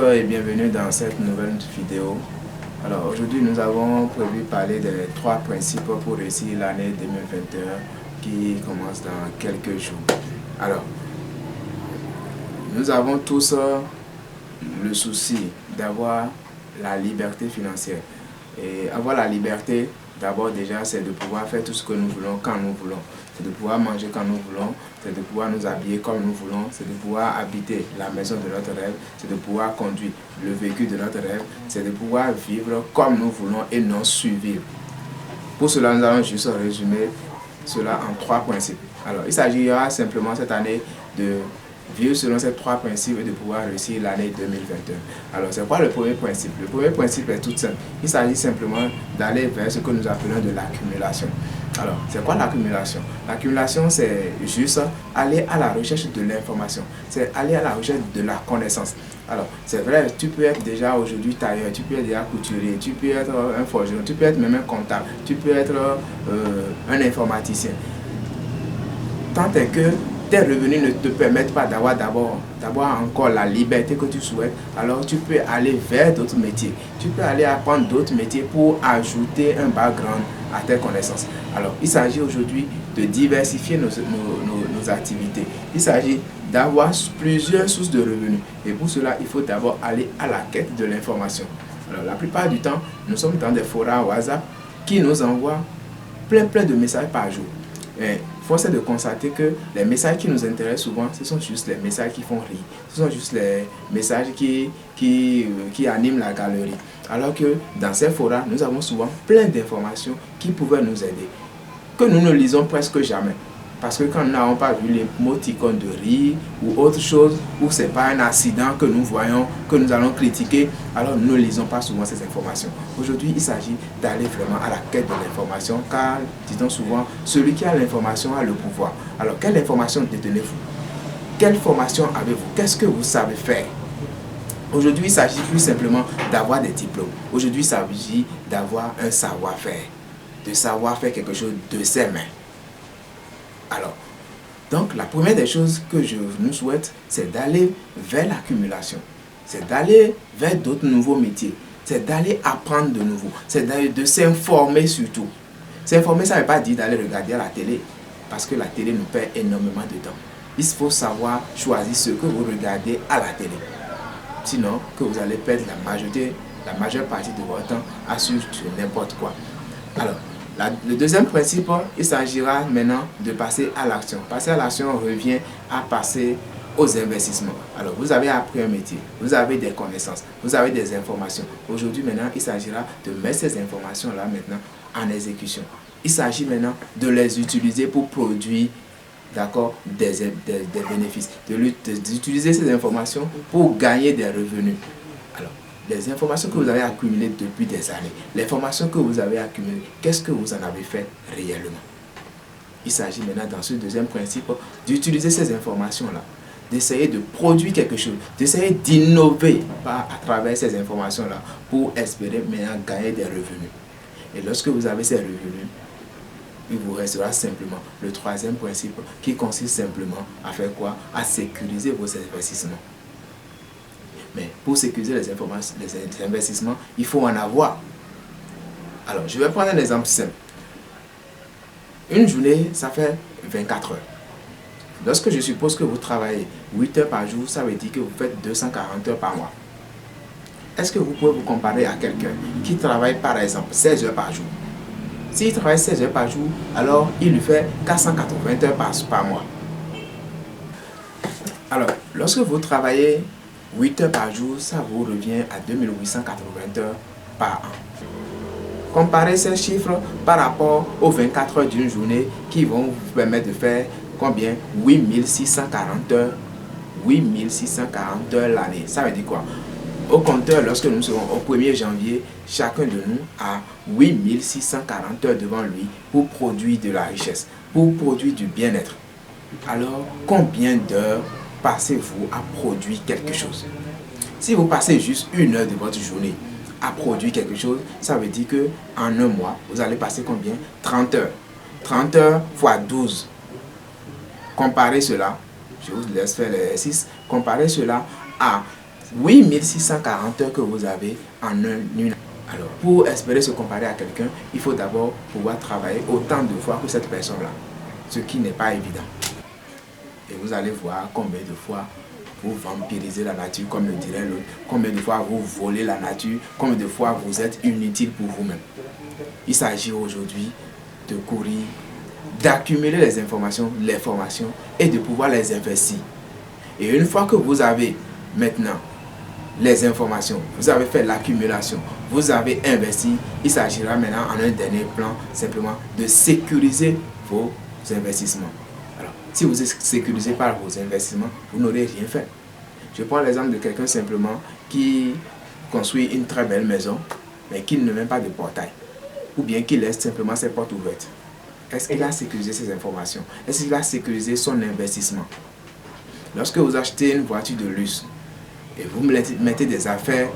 Bonsoir et bienvenue dans cette nouvelle vidéo. Alors aujourd'hui nous avons prévu parler des 3 principes pour réussir l'année 2021 qui commence dans quelques jours. Alors nous avons tous le souci d'avoir la liberté financière. Et avoir la liberté, d'abord déjà, c'est de pouvoir faire tout ce que nous voulons quand nous voulons. C'est de pouvoir manger quand nous voulons, c'est de pouvoir nous habiller comme nous voulons, c'est de pouvoir habiter la maison de notre rêve, c'est de pouvoir conduire le véhicule de notre rêve, c'est de pouvoir vivre comme nous voulons et non survivre. Pour cela, nous allons juste résumer cela en 3 principes. Alors, il s'agira simplement cette année de vivre selon ces 3 principes et de pouvoir réussir l'année 2021. Alors, c'est quoi le premier principe? Le premier principe est tout simple. Il s'agit simplement d'aller vers ce que nous appelons de l'accumulation. Alors, c'est quoi l'accumulation? L'accumulation, c'est juste aller à la recherche de l'information. C'est aller à la recherche de la connaissance. Alors, c'est vrai, tu peux être déjà aujourd'hui tailleur, tu peux être déjà couturier, tu peux être un forgeron, tu peux être même un comptable, tu peux être un informaticien. Tant est que tes revenus ne te permettent pas d'avoir encore la liberté que tu souhaites, alors tu peux aller vers d'autres métiers. Tu peux aller apprendre d'autres métiers pour ajouter un background à tes connaissances. Alors, il s'agit aujourd'hui de diversifier nos activités. Il s'agit d'avoir plusieurs sources de revenus. Et pour cela, il faut d'abord aller à la quête de l'information. Alors, la plupart du temps, nous sommes dans des forums WhatsApp qui nous envoient plein de messages par jour. Force est de constater que les messages qui nous intéressent souvent, ce sont juste les messages qui font rire. Ce sont juste les messages qui animent la galerie. Alors que dans ces forums, nous avons souvent plein d'informations qui pouvaient nous aider, que nous ne lisons presque jamais. Parce que quand nous n'avons pas vu les émoticônes de rire ou autre chose, ou ce n'est pas un accident que nous voyons, que nous allons critiquer, alors nous ne lisons pas souvent ces informations. Aujourd'hui, il s'agit d'aller vraiment à la quête de l'information, car, disons souvent, celui qui a l'information a le pouvoir. Alors, quelle information détenez-vous? Quelle formation avez-vous? Qu'est-ce que vous savez faire? Aujourd'hui, il s'agit plus simplement d'avoir des diplômes. Aujourd'hui, il s'agit d'avoir un savoir-faire, de savoir faire quelque chose de ses mains. Alors, donc la première des choses que je nous souhaite, c'est d'aller vers l'accumulation. C'est d'aller vers d'autres nouveaux métiers. C'est d'aller apprendre de nouveau. C'est de s'informer surtout. S'informer, ça ne veut pas dire d'aller regarder à la télé, parce que la télé nous perd énormément de temps. Il faut savoir choisir ce que vous regardez à la télé. Sinon, que vous allez perdre la majeure partie de votre temps à suivre n'importe quoi. Alors, le deuxième principe, il s'agira maintenant de passer à l'action. Passer à l'action revient à passer aux investissements. Alors, vous avez appris un métier, vous avez des connaissances, vous avez des informations. Aujourd'hui, maintenant, il s'agira de mettre ces informations-là maintenant en exécution. Il s'agit maintenant de les utiliser pour produire des bénéfices, d'utiliser ces informations pour gagner des revenus. Alors, les informations que vous avez accumulées depuis des années, les informations que vous avez accumulées, qu'est-ce que vous en avez fait réellement? Il s'agit maintenant, dans ce deuxième principe, d'utiliser ces informations-là, d'essayer de produire quelque chose, d'essayer d'innover à travers ces informations-là pour espérer maintenant gagner des revenus. Et lorsque vous avez ces revenus, il vous restera simplement le troisième principe qui consiste simplement à faire quoi? À sécuriser vos investissements. Mais pour sécuriser les investissements, il faut en avoir. Alors, je vais prendre un exemple simple. Une journée, ça fait 24 heures. Lorsque je suppose que vous travaillez 8 heures par jour, ça veut dire que vous faites 240 heures par mois. Est-ce que vous pouvez vous comparer à quelqu'un qui travaille par exemple 16 heures par jour? S'il travaille 16 heures par jour, alors il lui fait 480 heures par mois. Alors, lorsque vous travaillez 8 heures par jour, ça vous revient à 2880 heures par an. Comparez ces chiffres par rapport aux 24 heures d'une journée qui vont vous permettre de faire combien? 8640 heures. 8640 heures l'année. Ça veut dire quoi? Au compteur, lorsque nous serons au 1er janvier, chacun de nous a 8640 heures devant lui pour produire de la richesse, pour produire du bien-être. Alors, combien d'heures passez-vous à produire quelque chose? Si vous passez juste 1 heure de votre journée à produire quelque chose, ça veut dire que en un mois, vous allez passer combien? 30 heures. 30 heures fois 12. Comparez cela, je vous laisse faire l'exercice, comparez cela à 8640 heures que vous avez en une. Alors, pour espérer se comparer à quelqu'un, il faut d'abord pouvoir travailler autant de fois que cette personne-là, ce qui n'est pas évident. Et vous allez voir combien de fois vous vampirisez la nature, comme le dirait l'autre, combien de fois vous volez la nature, combien de fois vous êtes inutile pour vous-même. Il s'agit aujourd'hui de courir, d'accumuler les informations, les formations et de pouvoir les investir. Et une fois que vous avez maintenant les informations, vous avez fait l'accumulation, vous avez investi, il s'agira maintenant en un dernier plan simplement de sécuriser vos investissements. Alors, si vous êtes sécurisé par vos investissements, vous n'aurez rien fait. Je prends l'exemple de quelqu'un simplement qui construit une très belle maison, mais qui ne met pas de portail, ou bien qui laisse simplement ses portes ouvertes. Est-ce qu'il a sécurisé ses informations? Est-ce qu'il a sécurisé son investissement? Lorsque vous achetez une voiture de luxe et vous mettez des affaires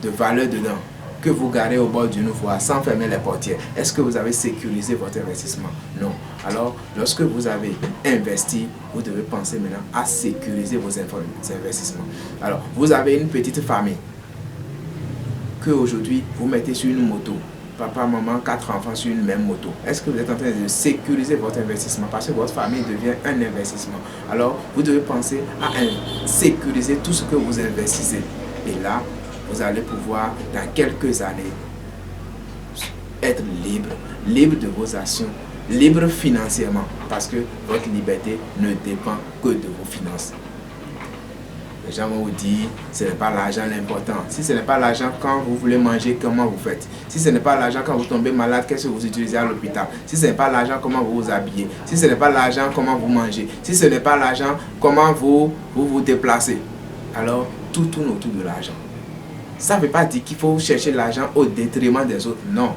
de valeur dedans, que vous garez au bord d'une voie sans fermer les portières, est-ce que vous avez sécurisé votre investissement? Non. Alors, lorsque vous avez investi, vous devez penser maintenant à sécuriser vos investissements. Alors, vous avez une petite famille que aujourd'hui vous mettez sur une moto. Papa, maman, 4 enfants sur une même moto. Est-ce que vous êtes en train de sécuriser votre investissement? Parce que votre famille devient un investissement. Alors, vous devez penser à sécuriser tout ce que vous investissez. Et là, vous allez pouvoir, dans quelques années, être libre. Libre de vos actions. Libre financièrement. Parce que votre liberté ne dépend que de vos finances. Les gens vont vous dire, ce n'est pas l'argent l'important. Si ce n'est pas l'argent quand vous voulez manger, comment vous faites? Si ce n'est pas l'argent quand vous tombez malade, qu'est-ce que vous utilisez à l'hôpital? Si ce n'est pas l'argent, comment vous vous habillez? Si ce n'est pas l'argent, comment vous mangez? Si ce n'est pas l'argent, comment vous déplacez? Alors, tout tourne autour de l'argent. Ça ne veut pas dire qu'il faut chercher l'argent au détriment des autres. Non.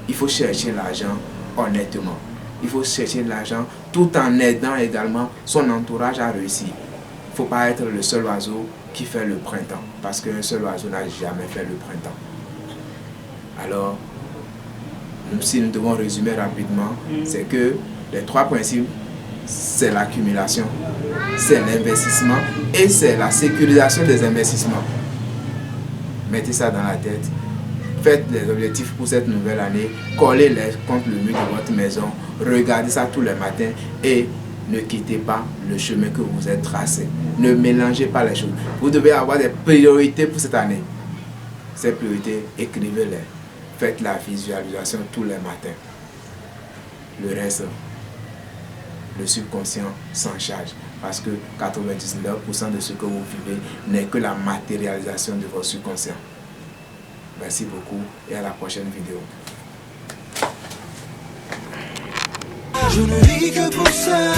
Il faut chercher l'argent honnêtement. Il faut chercher l'argent tout en aidant également son entourage à réussir. Il ne faut pas être le seul oiseau qui fait le printemps, parce qu'un seul oiseau n'a jamais fait le printemps. Alors, si nous devons résumer rapidement, c'est que les 3 principes, c'est l'accumulation, c'est l'investissement et c'est la sécurisation des investissements. Mettez ça dans la tête. Faites les objectifs pour cette nouvelle année, collez-les contre le mur de votre maison, regardez ça tous les matins et ne quittez pas le chemin que vous êtes tracé. Ne mélangez pas les choses. Vous devez avoir des priorités pour cette année. Ces priorités, écrivez-les. Faites la visualisation tous les matins. Le reste, le subconscient s'en charge. Parce que 99% de ce que vous vivez n'est que la matérialisation de votre subconscient. Merci beaucoup et à la prochaine vidéo. Je ne vis que pour ça.